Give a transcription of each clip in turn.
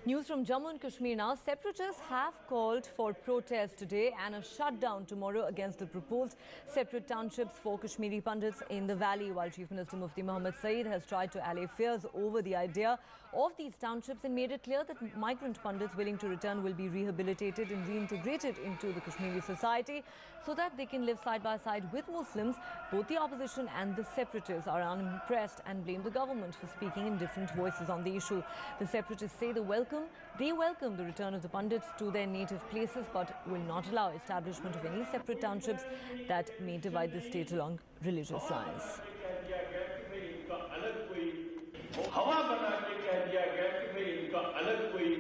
News from Jammu and Kashmir now. Separatists have called for protest today and a shutdown tomorrow against the proposed separate townships for Kashmiri Pandits in the valley, while Chief Minister Mufti Mohammad Saeed has tried to allay fears over the idea of these townships and made it clear that migrant Pandits willing to return will be rehabilitated and reintegrated into the Kashmiri society so that they can live side by side with Muslims. Both the opposition and the separatists are unimpressed and blame the government for speaking in different voices on the issue. The separatists say they welcome the return of the Pandits to their native places, but will not allow establishment of any separate townships that may divide the state along religious lines. हवा बना के कह दिया गया कि भाई इनका अलग कोई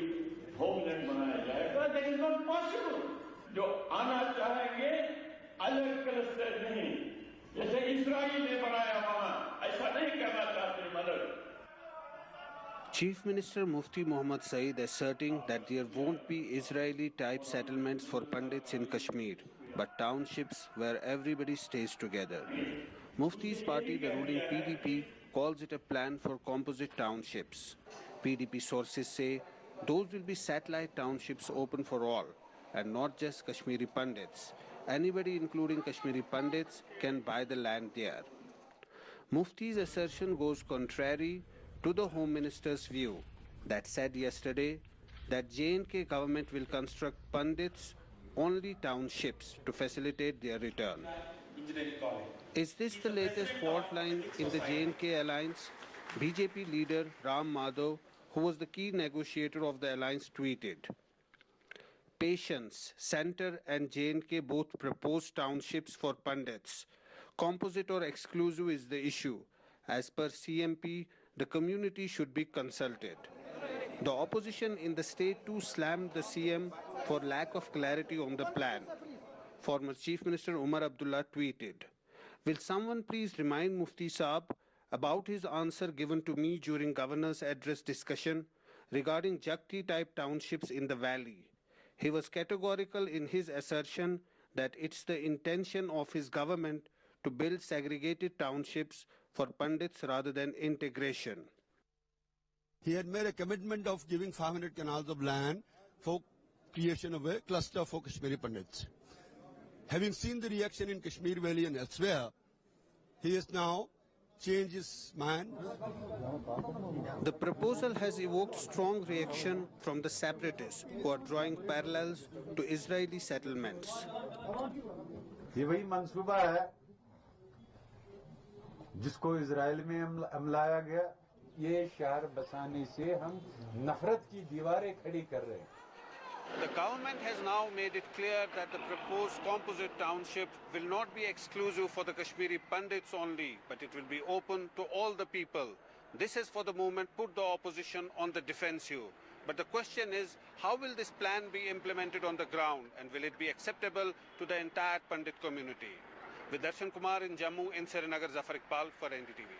होमलैंड बनाया जाएगा। That is not possible. जो आना चाहेंगे अलग क्लस्टर नहीं, जैसे इजराइल ने बनाया वहां, ऐसा नहीं करना चाहते मदद। Chief Minister Mufti Mohammad Saeed asserting that there won't be Israeli-type settlements for Pandits in Kashmir, but townships where everybody stays together. Mufti's party, the ruling PDP, calls it a plan for composite townships. PDP sources say those will be satellite townships open for all, and not just Kashmiri Pandits. Anybody, including Kashmiri Pandits, can buy the land there. Mufti's assertion goes contrary to the Home Minister's view that said yesterday that J&K government will construct Pandits only townships to facilitate their return. Is this the latest fault line in the J&K alliance? BJP leader Ram Madhav, who was the key negotiator of the alliance, tweeted, "Patience, Centre and J&K both propose townships for Pandits. Composite or exclusive is the issue. As per CMP, the community should be consulted." The opposition in the state too slammed the CM for lack of clarity on the plan. Former Chief Minister Umar Abdullah tweeted, "Will someone please remind Mufti Saab about his answer given to me during Governor's address discussion regarding Jakti-type townships in the valley? He was categorical in his assertion that it's the intention of his government to build segregated townships for Pandits rather than integration." He had made a commitment of giving 500 canals of land for creation of a cluster for Kashmiri Pandits. Having seen the reaction in Kashmir Valley and elsewhere, he has now changed his mind. The proposal has evoked strong reaction from the separatists who are drawing parallels to Israeli settlements. ये वही मंसूबा है जिसको Israel में अमलाया गया। ये शहर बसाने से हम नफरत की दीवारें खड़ी कर रहे हैं। The government has now made it clear that the proposed composite township will not be exclusive for the Kashmiri Pandits only, but it will be open to all the people. This has for the moment put the opposition on the defensive. But the question is, how will this plan be implemented on the ground, and will it be acceptable to the entire Pandit community? With Darshan Kumar in Jammu, in Srinagar, Zafar Iqbal for NDTV.